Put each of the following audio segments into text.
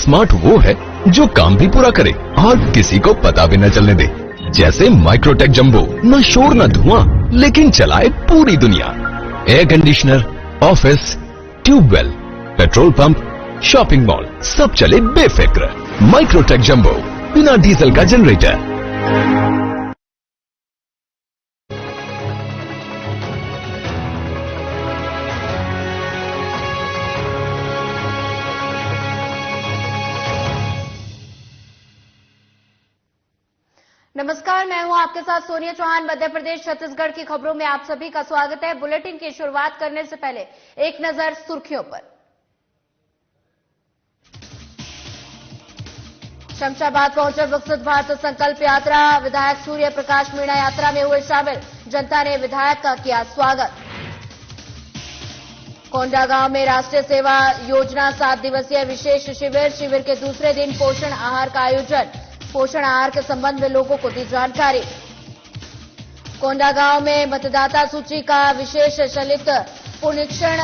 Smart वो है जो काम भी पूरा करे और किसी को पता भी न चलने दे। जैसे माइक्रोटेक जंबो, न शोर न धुआं, लेकिन चलाए पूरी दुनिया। Air conditioner, office, tubewell, petrol pump, shopping mall, सब चले बेफिक्र। माइक्रोटेक जंबो, बिना डीजल का जनरेटर। नमस्कार, मैं हूं आपके साथ सोनिया चौहान। मध्य प्रदेश छत्तीसगढ़ की खबरों में आप सभी का स्वागत है। बुलेटिन की शुरुआत करने से पहले एक नजर सुर्खियों पर। शमशाबाद पहुंचे विकसित भारत संकल्प यात्रा। विधायक सूर्य प्रकाश मीणा यात्रा में हुए शामिल। जनता ने विधायक का किया स्वागत। कोंडागांव में राष्ट्रीय सेवा योजना 7 दिवसीय विशेष शिविर। शिविर के दूसरे दिन पोषण आहार का आयोजन। पोषण आहार के संबंध में लोगों को दी जानकारी। कोंडागांव में मतदाता सूची का विशेष शलित पुनरीक्षण।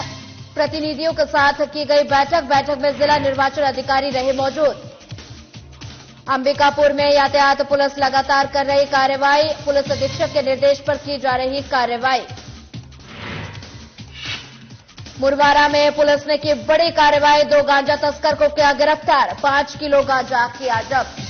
प्रतिनिधियों के साथ की गई बैठक में जिला निर्वाचन अधिकारी रहे मौजूद। अंबिकापुर में यातायात पुलिस लगातार कर रही कार्रवाई। पुलिस अधीक्षक के निर्देश पर की जा रही कार्रवाई। मुरवारा में पुलिस ने की बड़ी कार्रवाई। 2 गांजा तस्कर को किया गिरफ्तार। 5 किलो गांजा किया जब्त।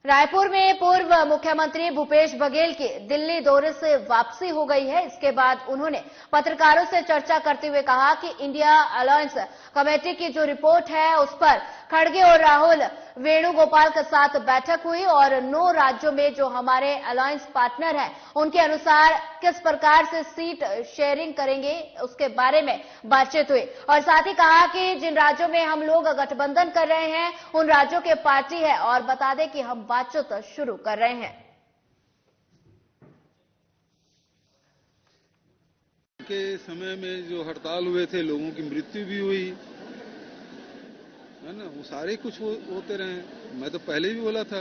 रायपुर में पूर्व मुख्यमंत्री भूपेश बघेल की दिल्ली दौरे से वापसी हो गई है। इसके बाद उन्होंने पत्रकारों से चर्चा करते हुए कहा कि इंडिया अलायंस कमेटी की जो रिपोर्ट है उस पर खड़गे और राहुल वेणुगोपाल के साथ बैठक हुई और 9 राज्यों में जो हमारे अलायंस पार्टनर हैं उनके अनुसार किस प्रकार से सीट शेयरिंग करेंगे उसके बारे में बातचीत हुई। और साथ ही कहा कि जिन राज्यों में हम लोग गठबंधन कर रहे हैं उन राज्यों के पार्टी है और बता दें कि हम बातचीत शुरू कर रहे हैं। के समय में जो हड़ताल हुए थे, लोगों की मृत्यु भी हुई है ना, वो सारे कुछ होते रहे। मैं तो पहले भी बोला था,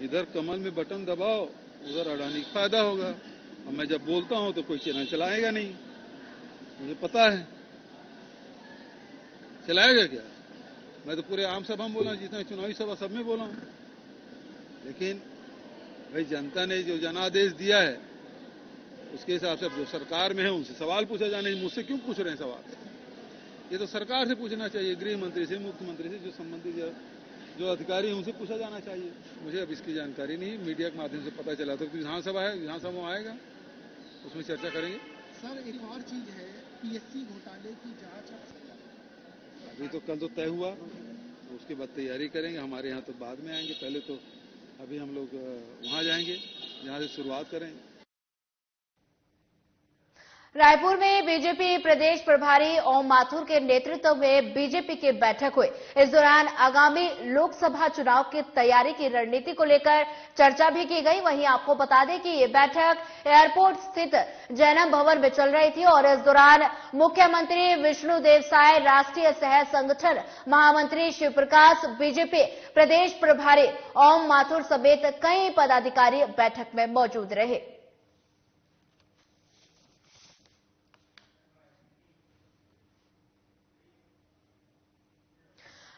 इधर कमल में बटन दबाओ, उधर अडानी का फायदा होगा। और मैं जब बोलता हूं तो कोई चैनल चलाएगा नहीं, मुझे पता है। चलाएगा क्या? मैं तो पूरे आम सभा में बोला, जितना चुनावी सभा सब में बोला हूं। लेकिन भाई जनता ने जो जनादेश दिया है उसके हिसाब से जो सरकार में है उनसे सवाल पूछा जाना। मुझसे क्यों पूछ रहे हैं सवाल? ये तो सरकार से पूछना चाहिए, गृह मंत्री से, मुख्यमंत्री से, जो संबंधित जो अधिकारी है उनसे पूछा जाना चाहिए। मुझे अब इसकी जानकारी नहीं, मीडिया के माध्यम से पता चला। तो विधानसभा है, विधानसभा में आएगा, उसमें चर्चा करेंगे। सर एक और चीज है, पीएससी घोटाले की जांच अभी तो कल तो तय हुआ, तो उसके बाद तैयारी करेंगे। हमारे यहाँ तो बाद में आएंगे, पहले तो अभी हम लोग वहां जाएंगे जहां से शुरुआत करेंगे। रायपुर में बीजेपी प्रदेश प्रभारी ओम माथुर के नेतृत्व में बीजेपी की बैठक हुई। इस दौरान आगामी लोकसभा चुनाव की तैयारी की रणनीति को लेकर चर्चा भी की गई। वहीं आपको बता दें कि ये बैठक एयरपोर्ट स्थित जैनब भवन में चल रही थी और इस दौरान मुख्यमंत्री विष्णुदेव साय, राष्ट्रीय सह संगठन महामंत्री शिव प्रकाश, बीजेपी प्रदेश प्रभारी ओम माथुर समेत कई पदाधिकारी बैठक में मौजूद रहे।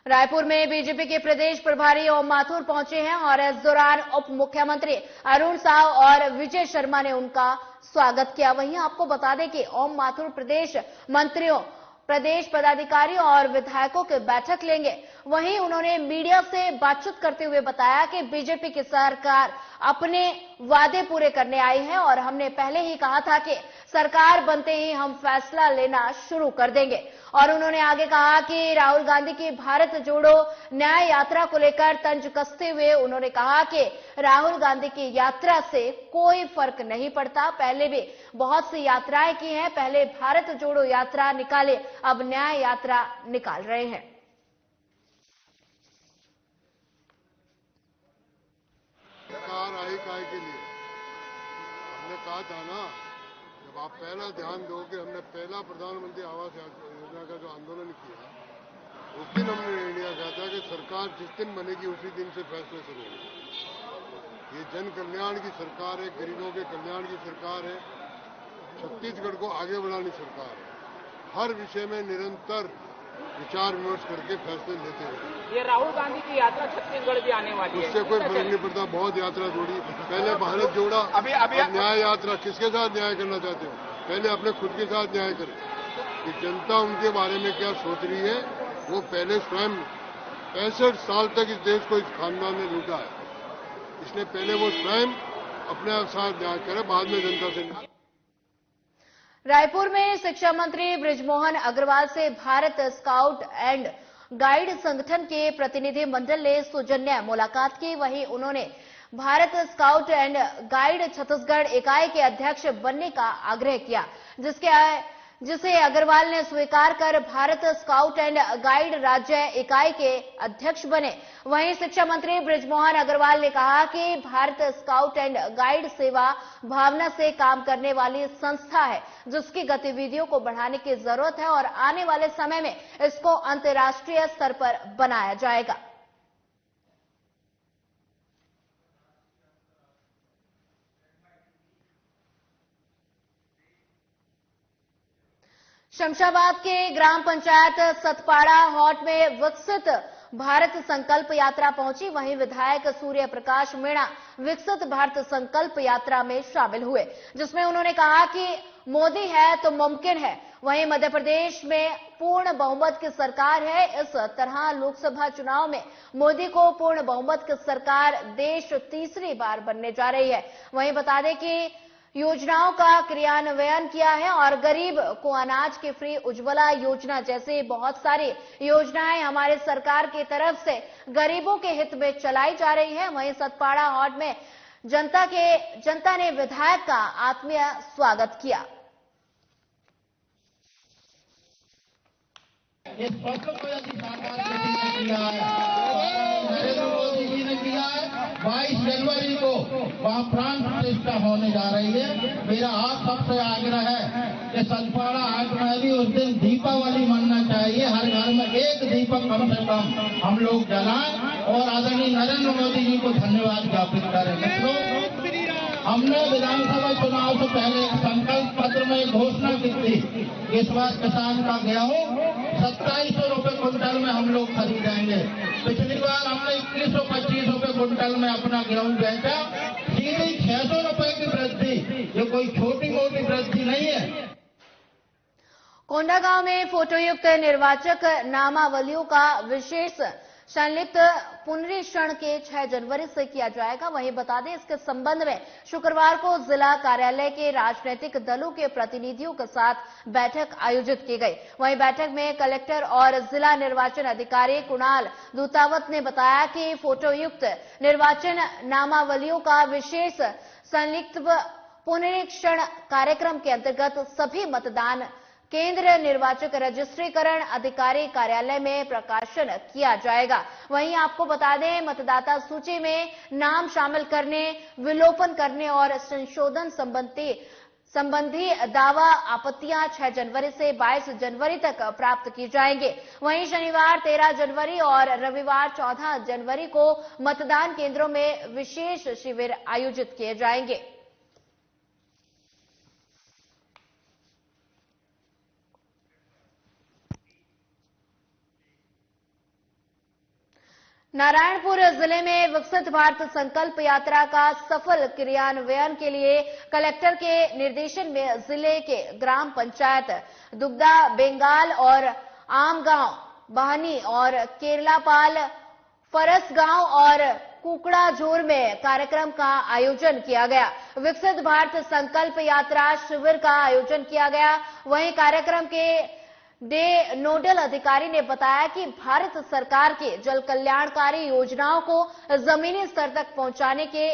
रायपुर में बीजेपी के प्रदेश प्रभारी ओम माथुर पहुंचे हैं और इस दौरान उप मुख्यमंत्री अरुण साव और विजय शर्मा ने उनका स्वागत किया। वहीं आपको बता दें कि ओम माथुर प्रदेश मंत्रियों, प्रदेश पदाधिकारी और विधायकों की बैठक लेंगे। वहीं उन्होंने मीडिया से बातचीत करते हुए बताया कि बीजेपी की सरकार अपने वादे पूरे करने आई है और हमने पहले ही कहा था कि सरकार बनते ही हम फैसला लेना शुरू कर देंगे। और उन्होंने आगे कहा कि राहुल गांधी की भारत जोड़ो न्याय यात्रा को लेकर तंज कसते हुए उन्होंने कहा कि राहुल गांधी की यात्रा से कोई फर्क नहीं पड़ता। पहले भी बहुत सी यात्राएं की हैं, पहले भारत जोड़ो यात्रा निकाले, अब न्याय यात्रा निकाल रहे हैं। सरकार आई काय के लिए? हमने कहा था ना, जब आप पहला ध्यान दोगे, हमने पहला प्रधानमंत्री आवास योजना का जो आंदोलन किया उस दिन हमने निर्णय किया था कि सरकार जिस दिन बनेगी उसी दिन से फैसले शुरू होंगे। ये जन कल्याण की सरकार है, गरीबों के कल्याण की सरकार है, छत्तीसगढ़ को आगे बढ़ाने सरकार है। हर विषय में निरंतर विचार विमर्श करके फैसले लेते हैं। ये राहुल गांधी की यात्रा छत्तीसगढ़ भी आने वाली है, उससे कोई फर्क नहीं पड़ता। बहुत यात्रा जोड़ी, पहले भारत जोड़ा, अभी न्याय यात्रा। किसके साथ न्याय करना चाहते हो? पहले अपने खुद के साथ न्याय करें कि जनता उनके बारे में क्या सोच रही है। वो पहले स्वयं 65 साल तक इस देश को इस खानदान ने लूटा है, इसलिए पहले वो स्वयं अपने साथ न्याय करे, बाद में जनता से न्याय। रायपुर में शिक्षा मंत्री बृजमोहन अग्रवाल से भारत स्काउट एंड गाइड संगठन के प्रतिनिधि मंडल ने सौजन्य मुलाकात की। वहीं उन्होंने Bharat scout and guide Chhattisgarh इकाई के अध्यक्ष बनने का आग्रह किया, जिसे अग्रवाल ने स्वीकार कर भारत स्काउट एंड गाइड राज्य इकाई के अध्यक्ष बने। वहीं शिक्षा मंत्री बृजमोहन अग्रवाल ने कहा कि भारत स्काउट एंड गाइड सेवा भावना से काम करने वाली संस्था है, जिसकी गतिविधियों को बढ़ाने की जरूरत है और आने वाले समय में इसको अंतर्राष्ट्रीय स्तर पर बनाया जाएगा। शमशाबाद के ग्राम पंचायत सतपाड़ा हॉट में विकसित भारत संकल्प यात्रा पहुंची। वहीं विधायक सूर्य प्रकाश मीणा विकसित भारत संकल्प यात्रा में शामिल हुए, जिसमें उन्होंने कहा कि मोदी है तो मुमकिन है। वहीं मध्य प्रदेश में पूर्ण बहुमत की सरकार है। इस तरह लोकसभा चुनाव में मोदी को पूर्ण बहुमत की सरकार देश तीसरी बार बनने जा रही है। वहीं बता दें कि योजनाओं का क्रियान्वयन किया है और गरीब को अनाज की फ्री उज्ज्वला योजना जैसी बहुत सारी योजनाएं हमारे सरकार की तरफ से गरीबों के हित में चलाई जा रही है। वहीं सतपाड़ा हॉट में जनता ने विधायक का आत्मीय स्वागत किया। इस पत्र को यदि साकार किया है, नरेंद्र मोदी जी ने किया है। 22 जनवरी को वहाँ प्राण प्रतिष्ठा होने जा रही है। मेरा आप सबसे आग्रह है कि सतपाड़ा हाट में भी उस दिन दीपावली मनना चाहिए। हर घर में एक दीपक कम से कम हम लोग जलाएं और आदरणीय नरेंद्र मोदी जी को धन्यवाद ज्ञापित करें। मित्रों, हमने विधानसभा चुनाव से पहले संकल्प पत्र में घोषणा की थी, इस बार किसान का गेहूं 2700 रुपए क्विंटल में हम लोग खरीदेंगे। पिछली बार हमने 2125 रुपए क्विंटल में अपना गेहूं बेचा, सीधी 600 रुपए की वृद्धि। ये कोई छोटी मोटी वृद्धि नहीं है। कोंडागांव में फोटोयुक्त निर्वाचक नामावलियों का विशेष संलिप्त पुनरीक्षण के 6 जनवरी से किया जाएगा। वहीं बता दें, इसके संबंध में शुक्रवार को जिला कार्यालय के राजनीतिक दलों के प्रतिनिधियों के साथ बैठक आयोजित की गई। वहीं बैठक में कलेक्टर और जिला निर्वाचन अधिकारी कुणाल दूतावत ने बताया कि फोटोयुक्त निर्वाचन नामावलियों का विशेष संलिप्त पुनरीक्षण कार्यक्रम के अंतर्गत सभी मतदान केंद्र निर्वाचक रजिस्ट्रीकरण अधिकारी कार्यालय में प्रकाशन किया जाएगा। वहीं आपको बता दें, मतदाता सूची में नाम शामिल करने, विलोपन करने और संशोधन संबंधी दावा आपत्तियां 6 जनवरी से 22 जनवरी तक प्राप्त की जाएंगे। वहीं शनिवार 13 जनवरी और रविवार 14 जनवरी को मतदान केंद्रों में विशेष शिविर आयोजित किए जाएंगे। नारायणपुर जिले में विकसित भारत संकल्प यात्रा का सफल क्रियान्वयन के लिए कलेक्टर के निर्देशन में जिले के ग्राम पंचायत दुग्धा बेंगाल और आमगांव, बहनी और केरलापाल, फरस गांव और कुकड़ाझोर में कार्यक्रम का आयोजन किया गया। विकसित भारत संकल्प यात्रा शिविर का आयोजन किया गया। वहीं कार्यक्रम के नोडल अधिकारी ने बताया कि भारत सरकार के जल कल्याणकारी योजनाओं को जमीनी स्तर तक पहुंचाने के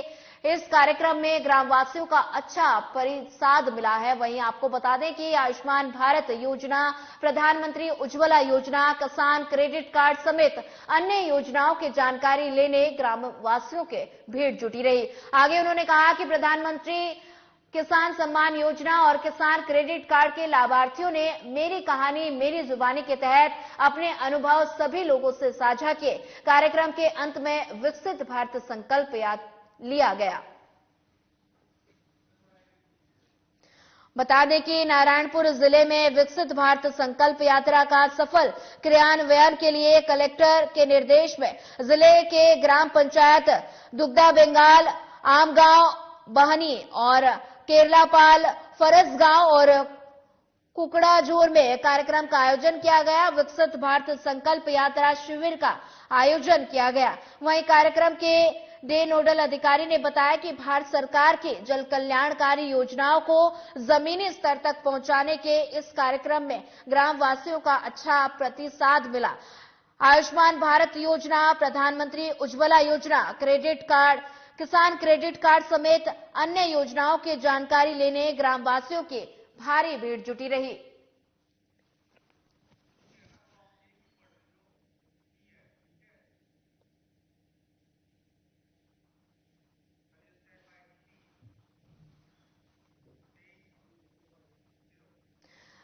इस कार्यक्रम में ग्रामवासियों का अच्छा प्रतिसाद मिला है। वहीं आपको बता दें कि आयुष्मान भारत योजना, प्रधानमंत्री उज्ज्वला योजना, किसान क्रेडिट कार्ड समेत अन्य योजनाओं की जानकारी लेने ग्रामवासियों के भीड़ जुटी रही। आगे उन्होंने कहा कि प्रधानमंत्री किसान सम्मान योजना और किसान क्रेडिट कार्ड के लाभार्थियों ने मेरी कहानी मेरी जुबानी के तहत अपने अनुभव सभी लोगों से साझा किए। कार्यक्रम के अंत में विकसित भारत संकल्प लिया गया। बता दें कि नारायणपुर जिले में विकसित भारत संकल्प यात्रा का सफल क्रियान्वयन के लिए कलेक्टर के निर्देश में जिले के ग्राम पंचायत दुग्धा बेंगाल, आमगांव, बहनी और केरलापाल, फरस गांव और कुकड़ाझोर में कार्यक्रम का आयोजन किया गया। विकसित भारत संकल्प यात्रा शिविर का आयोजन किया गया। वहीं कार्यक्रम के डे नोडल अधिकारी ने बताया कि भारत सरकार की जल कल्याणकारी योजनाओं को जमीनी स्तर तक पहुंचाने के इस कार्यक्रम में ग्राम वासियों का अच्छा प्रतिसाद मिला। आयुष्मान भारत योजना, प्रधानमंत्री उज्ज्वला योजना, क्रेडिट कार्ड, किसान क्रेडिट कार्ड समेत अन्य योजनाओं की जानकारी लेने ग्रामवासियों की भारी भीड़ जुटी रही।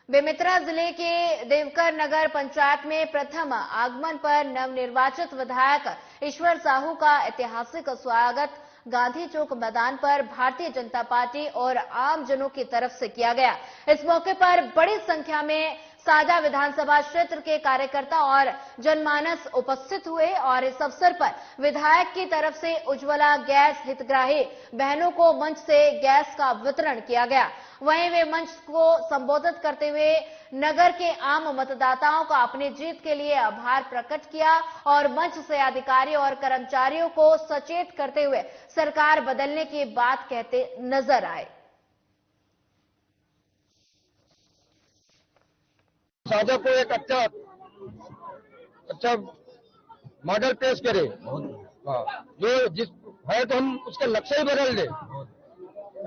बेमेतरा जिले के देवकर नगर पंचायत में प्रथम आगमन पर नवनिर्वाचित विधायक ईश्वर साहू का ऐतिहासिक स्वागत गांधी चौक मैदान पर भारतीय जनता पार्टी और आमजनों की तरफ से किया गया। इस मौके पर बड़ी संख्या में सादा विधानसभा क्षेत्र के कार्यकर्ता और जनमानस उपस्थित हुए और इस अवसर पर विधायक की तरफ से उज्ज्वला गैस हितग्राही बहनों को मंच से गैस का वितरण किया गया। वहीं वे मंच को संबोधित करते हुए नगर के आम मतदाताओं का अपनी जीत के लिए आभार प्रकट किया और मंच से अधिकारी और कर्मचारियों को सचेत करते हुए सरकार बदलने की बात कहते नजर आए। साझा को एक अच्छा मॉडल पेश करे, जो जिस है तो हम उसका लक्ष्य ही बदल दे,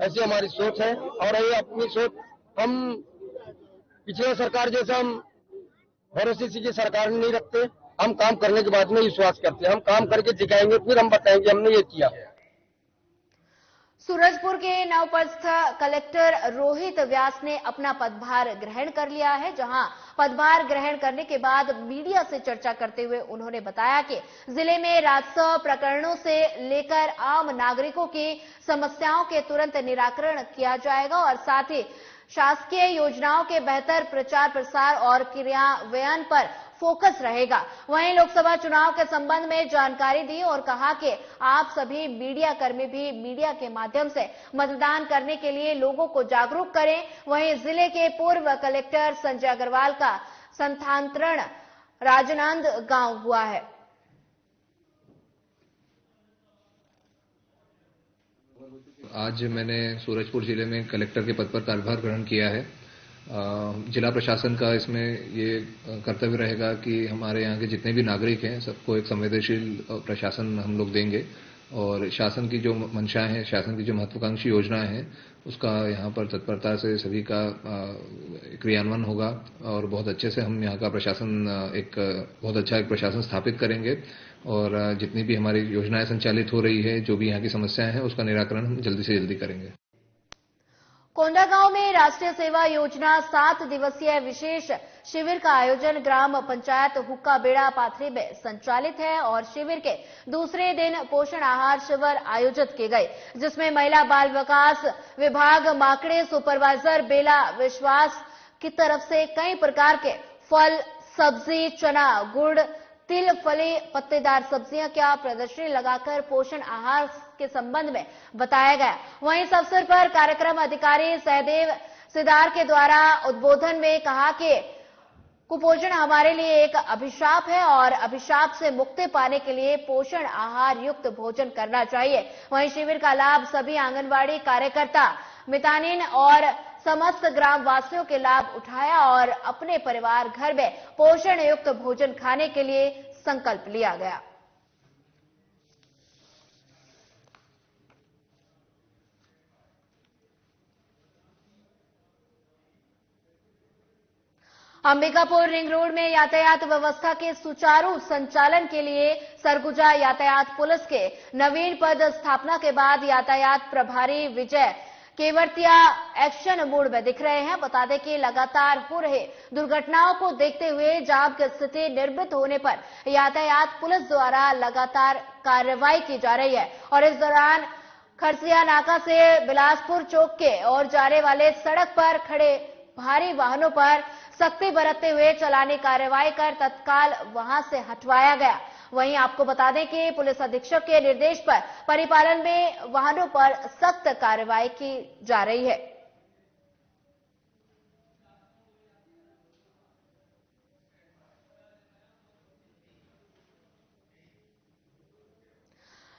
ऐसी हमारी सोच है। और ये अपनी सोच हम पिछले सरकार जैसा हम भरोसे की सरकार नहीं रखते। हम काम करने के बाद में विश्वास करते हैं। हम काम करके दिखाएंगे, फिर हम बताएंगे हमने ये किया। सूरजपुर के नवपदस्थ कलेक्टर रोहित व्यास ने अपना पदभार ग्रहण कर लिया है। जहां पदभार ग्रहण करने के बाद मीडिया से चर्चा करते हुए उन्होंने बताया कि जिले में राजस्व प्रकरणों से लेकर आम नागरिकों की समस्याओं के तुरंत निराकरण किया जाएगा और साथ ही शासकीय योजनाओं के बेहतर प्रचार प्रसार और क्रियान्वयन पर फोकस रहेगा। वहीं लोकसभा चुनाव के संबंध में जानकारी दी और कहा कि आप सभी मीडिया कर्मी भी मीडिया के माध्यम से मतदान करने के लिए लोगों को जागरूक करें। वहीं जिले के पूर्व कलेक्टर संजय अग्रवाल का स्थानांतरण राजनांद गांव हुआ है। आज मैंने सूरजपुर जिले में कलेक्टर के पद पर कार्यभार ग्रहण किया है। जिला प्रशासन का इसमें ये कर्तव्य रहेगा कि हमारे यहाँ के जितने भी नागरिक हैं सबको एक संवेदनशील प्रशासन हम लोग देंगे और शासन की जो मंशाएं हैं, शासन की जो महत्वाकांक्षी योजनाएं हैं, उसका यहाँ पर तत्परता से सभी का क्रियान्वयन होगा और बहुत अच्छे से हम यहाँ का प्रशासन बहुत अच्छा एक प्रशासन स्थापित करेंगे और जितनी भी हमारी योजनाएं संचालित हो रही है, जो भी यहाँ की समस्याएं हैं, उसका निराकरण हम जल्दी से जल्दी करेंगे। कोंडागांव में राष्ट्रीय सेवा योजना 7 दिवसीय विशेष शिविर का आयोजन ग्राम पंचायत हुक्का बेड़ा पाथरी में संचालित है और शिविर के दूसरे दिन पोषण आहार शिविर आयोजित किए गए, जिसमें महिला बाल विकास विभाग माकड़े सुपरवाइजर बेला विश्वास की तरफ से कई प्रकार के फल, सब्जी, चना, गुड़, तिल, फली, पत्तेदार सब्जियां का प्रदर्शनी लगाकर पोषण आहार के संबंध में बताया गया। वहीं इस अवसर पर कार्यक्रम अधिकारी सहदेव सिदार के द्वारा उद्बोधन में कहा कि कुपोषण हमारे लिए एक अभिशाप है और अभिशाप से मुक्ति पाने के लिए पोषण आहार युक्त भोजन करना चाहिए। वहीं शिविर का लाभ सभी आंगनबाड़ी कार्यकर्ता, मितानिन और समस्त ग्राम वासियों के लाभ उठाया और अपने परिवार घर में पोषण युक्त भोजन खाने के लिए संकल्प लिया गया। अंबिकापुर रिंग रोड में यातायात व्यवस्था के सुचारू संचालन के लिए सरगुजा यातायात पुलिस के नवीन पद स्थापना के बाद यातायात प्रभारी विजय केवटिया एक्शन मोड में दिख रहे हैं। बता दें कि लगातार हो रहे दुर्घटनाओं को देखते हुए जाम की स्थिति निर्मित होने पर यातायात पुलिस द्वारा लगातार कार्रवाई की जा रही है और इस दौरान खरसिया नाका से बिलासपुर चौक के और जाने वाले सड़क पर खड़े भारी वाहनों पर सख्ती बरतते हुए चालानी कार्रवाई कर तत्काल वहां से हटवाया गया। वहीं आपको बता दें कि पुलिस अधीक्षक के निर्देश पर परिपालन में वाहनों पर सख्त कार्रवाई की जा रही है।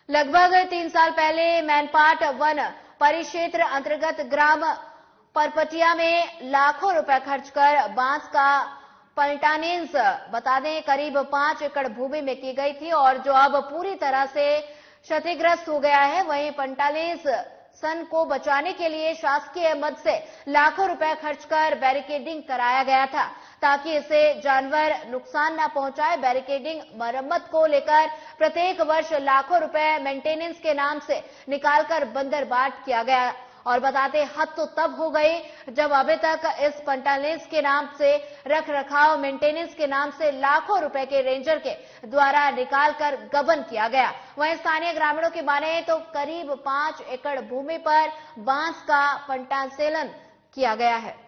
लगभग 3 साल पहले मैनपाट वन परिक्षेत्र अंतर्गत ग्राम परपटिया में लाखों रुपए खर्च कर बांस का पलटानेंस बता दें करीब 5 एकड़ भूमि में की गई थी और जो अब पूरी तरह से क्षतिग्रस्त हो गया है। वहीं पंटालेंस सन को बचाने के लिए शासकीय मद से लाखों रुपए खर्च कर बैरिकेडिंग कराया गया था ताकि इसे जानवर नुकसान न पहुंचाए। बैरिकेडिंग मरम्मत को लेकर प्रत्येक वर्ष लाखों रुपए मेंटेनेंस के नाम से निकालकर बंदरबाट किया गया और बताते हद तो तब हो गई जब अभी तक इस पंटालेंस के नाम से रख रखाव मेंटेनेंस के नाम से लाखों रुपए के रेंजर के द्वारा निकालकर गबन किया गया। वहीं स्थानीय ग्रामीणों की माने तो करीब 5 एकड़ भूमि पर बांस का पंटासेलन किया गया है।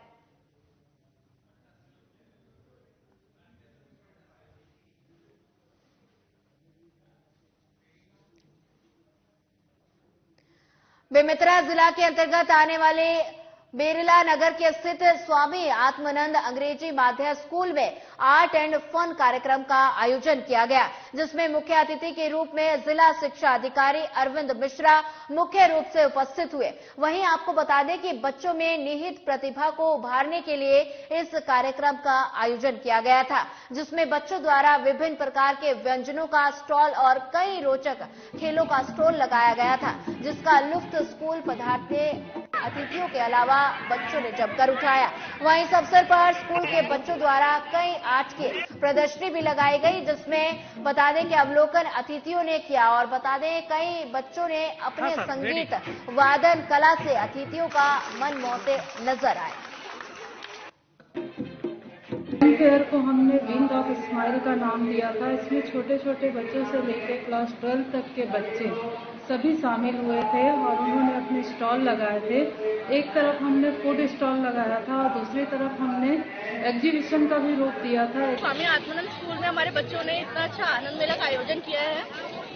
बेमेतरा जिला के अंतर्गत आने वाले बेरला नगर के स्थित स्वामी आत्मानंद अंग्रेजी माध्यम स्कूल में आर्ट एंड फन कार्यक्रम का आयोजन किया गया, जिसमें मुख्य अतिथि के रूप में जिला शिक्षा अधिकारी अरविंद मिश्रा मुख्य रूप से उपस्थित हुए। वहीं आपको बता दें कि बच्चों में निहित प्रतिभा को उभारने के लिए इस कार्यक्रम का आयोजन किया गया था, जिसमें बच्चों द्वारा विभिन्न प्रकार के व्यंजनों का स्टॉल और कई रोचक खेलों का स्टॉल लगाया गया था, जिसका लुत्फ स्कूल पधारते अतिथियों के अलावा बच्चों ने जमकर उठाया। वहीं इस अवसर पर स्कूल के बच्चों द्वारा कई आर्ट की प्रदर्शनी भी लगाई गई, जिसमें बता दें कि अवलोकन अतिथियों ने किया और बता दें कई बच्चों ने अपने संगीत वादन कला से अतिथियों का मन मोहते नजर आए। फेयर को हमने विंग ऑफ स्माइल का नाम दिया था। इसमें छोटे छोटे बच्चों से लेकर क्लास 12 तक के बच्चे सभी शामिल हुए थे और उन्होंने अपने स्टॉल लगाए थे। एक तरफ हमने फूड स्टॉल लगाया था और दूसरी तरफ हमने एग्जीबिशन का भी रूप दिया था। स्वामी आत्मानंद स्कूल में हमारे बच्चों ने इतना अच्छा आनंद मेला का आयोजन किया है,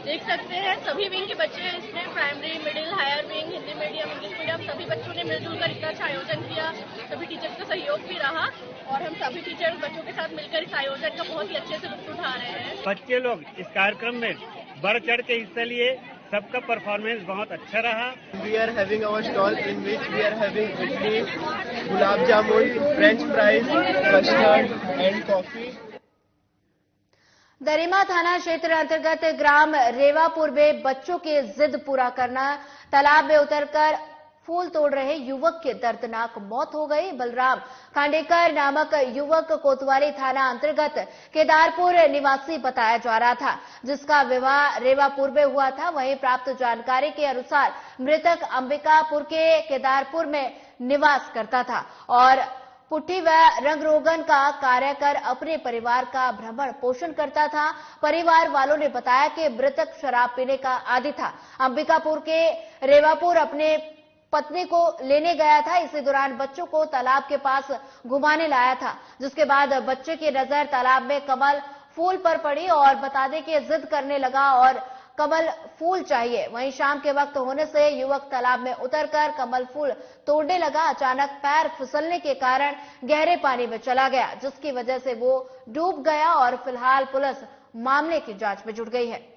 देख सकते हैं। सभी विंग के बच्चे इसमें primary, middle, higher wing, Hindi medium, English medium सभी बच्चों ने मिलजुल कर इतना अच्छा आयोजन किया। सभी टीचर्स का सहयोग भी रहा और हम सभी टीचर्स बच्चों के साथ मिलकर इस आयोजन का बहुत ही अच्छे से लुत्फ उठा रहे हैं। बच्चे लोग इस कार्यक्रम में बढ़ चढ़ के हिस्सा लिए, सबका परफॉर्मेंस बहुत अच्छा रहा। We are having our stall in which we are having idli, gulab jamun, French fries, custard and coffee. Darima थाना क्षेत्र अंतर्गत ग्राम रेवापुर में बच्चों के जिद पूरा करना तालाब में उतरकर फूल तोड़ रहे युवक की दर्दनाक मौत हो गई। बलराम खांडेकर नामक युवक कोतवाली थाना अंतर्गत केदारपुर निवासी बताया जा रहा था, जिसका विवाह रेवापुर में हुआ था। वहीं प्राप्त जानकारी के अनुसार मृतक अंबिकापुर के केदारपुर में निवास करता था और पुट्टी व रंग रोगन का कार्य कर अपने परिवार का भ्रमण पोषण करता था। परिवार वालों ने बताया कि मृतक शराब पीने का आदी था। अंबिकापुर के रेवापुर अपने पत्नी को लेने गया था। इसी दौरान बच्चों को तालाब के पास घुमाने लाया था, जिसके बाद बच्चे की नजर तालाब में कमल फूल पर पड़ी और बता दें कि जिद करने लगा और कमल फूल चाहिए। वहीं शाम के वक्त होने से युवक तालाब में उतरकर कमल फूल तोड़ने लगा। अचानक पैर फिसलने के कारण गहरे पानी में चला गया, जिसकी वजह से वो डूब गया और फिलहाल पुलिस मामले की जांच में जुट गई है।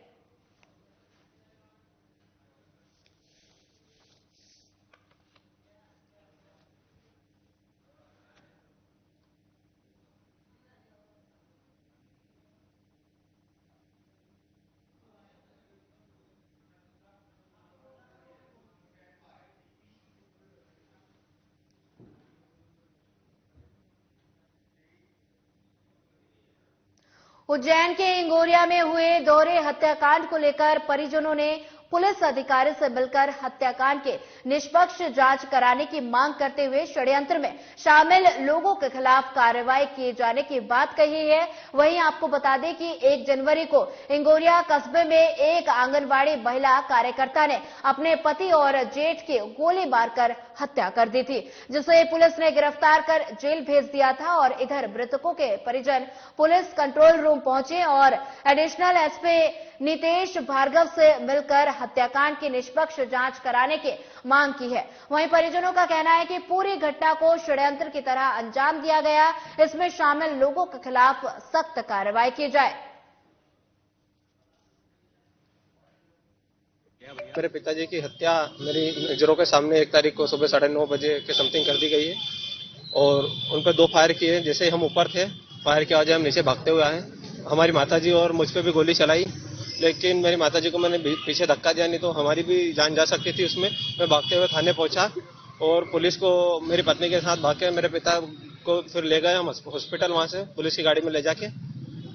उज्जैन के इंगोरिया में हुए दोहरे हत्याकांड को लेकर परिजनों ने पुलिस अधिकारी से मिलकर हत्याकांड के निष्पक्ष जांच कराने की मांग करते हुए षड्यंत्र में शामिल लोगों के खिलाफ कार्रवाई किए जाने की बात कही है। वहीं आपको बता दें कि 1 जनवरी को इंगोरिया कस्बे में एक आंगनबाड़ी महिला कार्यकर्ता ने अपने पति और जेठ की गोली मारकर हत्या कर दी थी, जिसे पुलिस ने गिरफ्तार कर जेल भेज दिया था। और इधर मृतकों के परिजन पुलिस कंट्रोल रूम पहुंचे और एडिशनल एसपी नितेश भार्गव से मिलकर हत्याकांड की निष्पक्ष जांच कराने की मांग की है। वहीं परिजनों का कहना है कि पूरी घटना को षड्यंत्र की तरह अंजाम दिया गया, इसमें शामिल लोगों के खिलाफ सख्त कार्रवाई की जाए। मेरे पिताजी की हत्या मेरी नजरों के सामने 1 तारीख को सुबह 9:30 बजे के समथिंग कर दी गई है और उन पर 2 फायर किए। जैसे ही हम ऊपर थे, फायर की वजह हम नीचे भागते हुए आए। हमारी माताजी और मुझ पर भी गोली चलाई, लेकिन मेरी माताजी को मैंने पीछे धक्का दिया, नहीं तो हमारी भी जान जा सकती थी उसमें। मैं भागते हुए थाने पहुंचा और पुलिस को मेरी पत्नी के साथ भाग के मेरे पिता को फिर ले गए हम हॉस्पिटल। वहां से पुलिस की गाड़ी में ले जाके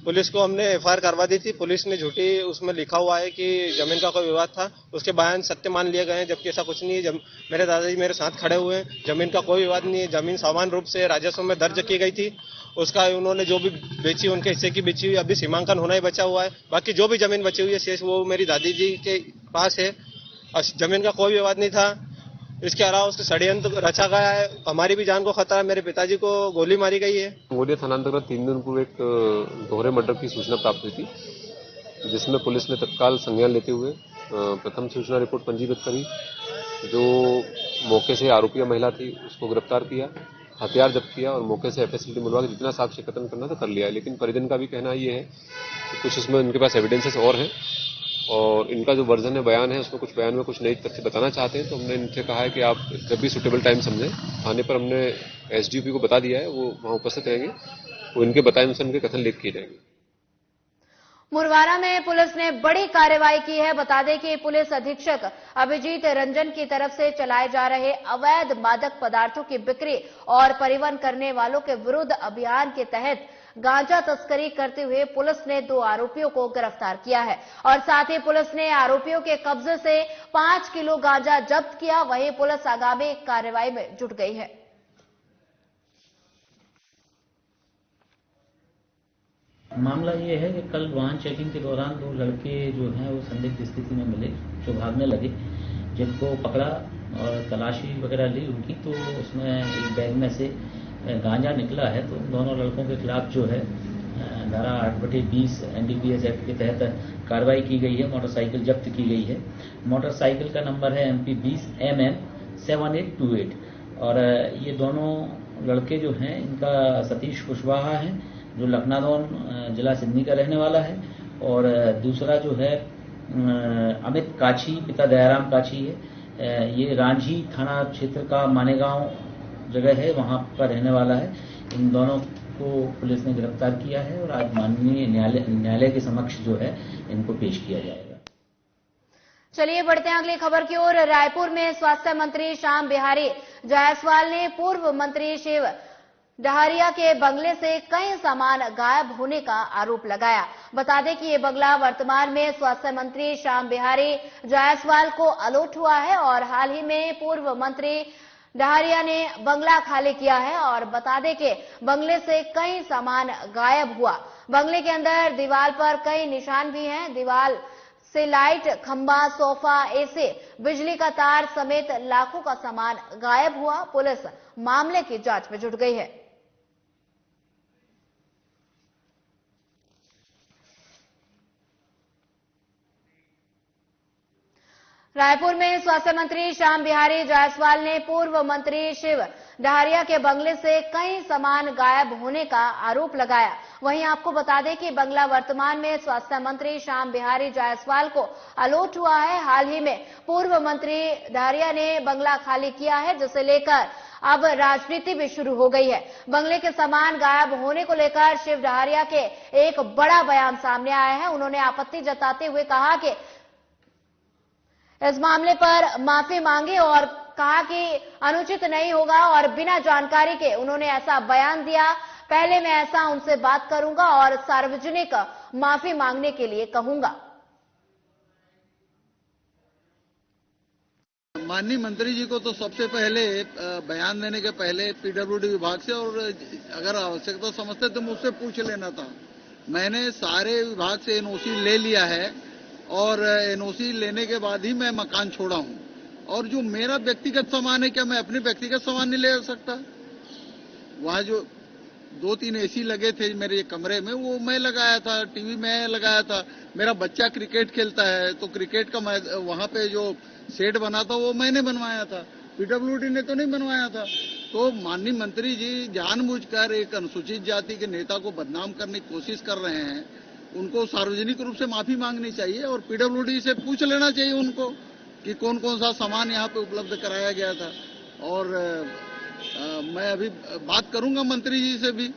पुलिस को हमने एफआईआर करवा दी थी। पुलिस ने झूठी उसमें लिखा हुआ है कि जमीन का कोई विवाद था, उसके बयान सत्य मान लिए गए हैं, जबकि ऐसा कुछ नहीं है। मेरे दादाजी मेरे साथ खड़े हुए हैं, जमीन का कोई विवाद नहीं है। जमीन सामान्य रूप से राजस्व में दर्ज की गई थी, उसका उन्होंने जो भी बेची उनके हिस्से की बेची हुई, अभी सीमांकन होना ही बचा हुआ है। बाकी जो भी जमीन बची हुई है शेष वो मेरी दादी जी के पास है। जमीन का कोई विवाद नहीं था। इसके अलावा उससे षड्यंत्र रचा गया है, हमारी भी जान को खतरा है। मेरे पिताजी को गोली मारी गई है। इंगोरिया थाना अंतर्गत 3 दिन पूर्व एक दोहरे मर्डर की सूचना प्राप्त हुई थी, जिसमें पुलिस ने तत्काल संज्ञान लेते हुए प्रथम सूचना रिपोर्ट पंजीबद्ध करी। जो मौके से आरोपी महिला थी उसको गिरफ्तार किया, हथियार जब्त किया और मौके से एफएसएलटी मिलवा के जितना साक्ष्य एकत्र करना था कर लिया। लेकिन परिजन का भी कहना ये है कि कुछ उसमें उनके पास एविडेंसेस और हैं और इनका जो वर्जन है, बयान है, उसमें कुछ बयान में कुछ नई तथ्य बताना चाहते हैं। तो हमने इनसे कहा है कि आप जब भी सुटेबल टाइम समझें, थाने पर हमने एसडीपी को बता दिया है, वो वहां उपस्थित रहेंगे, वो इनके बताए अनुसार उनके कथन लिख किए जाएंगे। मुरवारा में पुलिस ने बड़ी कार्रवाई की है। बता दें कि पुलिस अधीक्षक अभिजीत रंजन की तरफ से चलाए जा रहे अवैध मादक पदार्थों की बिक्री और परिवहन करने वालों के विरुद्ध अभियान के तहत गांजा तस्करी करते हुए पुलिस ने 2 आरोपियों को गिरफ्तार किया है और साथ ही पुलिस ने आरोपियों के कब्जे से 5 किलो गांजा जब्त किया। वहीं पुलिस आगामी कार्रवाई में जुट गई है। मामला ये है कि कल वाहन चेकिंग के दौरान 2 लड़के जो हैं वो संदिग्ध स्थिति में मिले, जो भागने लगे, जिनको पकड़ा और तलाशी वगैरह ली उनकी, तो उसमें एक बैग में से गांजा निकला है। तो उन दोनों लड़कों के खिलाफ जो है धारा 8/20 एनडीपीएस एक्ट के तहत कार्रवाई की गई है। मोटरसाइकिल जब्त की गई है। मोटरसाइकिल का नंबर है MP 20 MM 7828 और ये दोनों लड़के जो हैं इनका सतीश कुशवाहा है, जो लखनादौन जिला सिंधी का रहने वाला है, और दूसरा जो है अमित काछी, पिता दयाराम काछी है। ये रांझी थाना क्षेत्र का मानेगांव जगह है, वहां पर रहने वाला है। इन दोनों को पुलिस ने गिरफ्तार किया है और आज माननीय न्यायालय के समक्ष जो है इनको पेश किया जाएगा। चलिए बढ़ते हैं अगली खबर की ओर। रायपुर में स्वास्थ्य मंत्री श्याम बिहारी जायसवाल ने पूर्व मंत्री शिव डहरिया के बंगले से कई सामान गायब होने का आरोप लगाया। बता दें कि ये बंगला वर्तमान में स्वास्थ्य मंत्री श्याम बिहारी जायसवाल को अलॉट हुआ है और हाल ही में पूर्व मंत्री डहरिया ने बंगला खाली किया है। और बता दें कि बंगले से कई सामान गायब हुआ। बंगले के अंदर दीवार पर कई निशान भी हैं। दीवार से लाइट, खंबा, सोफा, एसी, बिजली का तार समेत लाखों का सामान गायब हुआ। पुलिस मामले की जांच में जुट गई है। रायपुर में स्वास्थ्य मंत्री श्याम बिहारी जायसवाल ने पूर्व मंत्री शिव डहरिया के बंगले से कई सामान गायब होने का आरोप लगाया। वहीं आपको बता दें कि बंगला वर्तमान में स्वास्थ्य मंत्री श्याम बिहारी जायसवाल को अलॉट हुआ है। हाल ही में पूर्व मंत्री डहरिया ने बंगला खाली किया है, जिसे लेकर अब राजनीति भी शुरू हो गई है। बंगले के सामान गायब होने को लेकर शिव डहरिया के एक बड़ा बयान सामने आया है। उन्होंने आपत्ति जताते हुए कहा कि इस मामले पर माफी मांगी और कहा कि अनुचित नहीं होगा और बिना जानकारी के उन्होंने ऐसा बयान दिया। पहले मैं ऐसा उनसे बात करूंगा और सार्वजनिक माफी मांगने के लिए कहूंगा। माननीय मंत्री जी को तो सबसे पहले बयान देने के पहले पीडब्ल्यूडी विभाग से और अगर आवश्यकता समझते तो मुझसे पूछ लेना था। मैंने सारे विभाग से एनओसी ले लिया है और एनओसी लेने के बाद ही मैं मकान छोड़ा हूं। और जो मेरा व्यक्तिगत सामान है, क्या मैं अपने व्यक्तिगत सामान नहीं ले सकता? वहां जो 2-3 एसी लगे थे मेरे कमरे में, वो मैं लगाया था, टीवी मैं लगाया था। मेरा बच्चा क्रिकेट खेलता है तो क्रिकेट का वहां पे जो सेट बना था वो मैंने बनवाया था, पीडब्ल्यूडी ने तो नहीं बनवाया था। तो माननीय मंत्री जी जानबूझकर एक अनुसूचित जाति के नेता को बदनाम करने की कोशिश कर रहे हैं। उनको सार्वजनिक रूप से माफी मांगनी चाहिए और पीडब्ल्यूडी से पूछ लेना चाहिए उनको कि कौन कौन सा सामान यहाँ पे उपलब्ध कराया गया था। और मैं अभी बात करूंगा मंत्री जी से भी,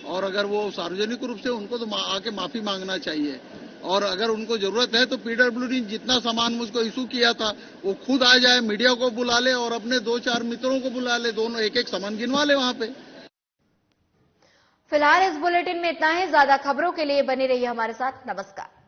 और अगर वो सार्वजनिक रूप से उनको तो आके माफी मांगना चाहिए। और अगर उनको जरूरत है तो पीडब्ल्यूडी जितना सामान मुझको इशू किया था वो खुद आ जाए, मीडिया को बुला ले और अपने 2-4 मित्रों को बुला ले, दोनों एक-एक सामान गिनवा ले वहां पे। फिलहाल इस बुलेटिन में इतना ही। ज्यादा खबरों के लिए बने रहिए हमारे साथ। नमस्कार।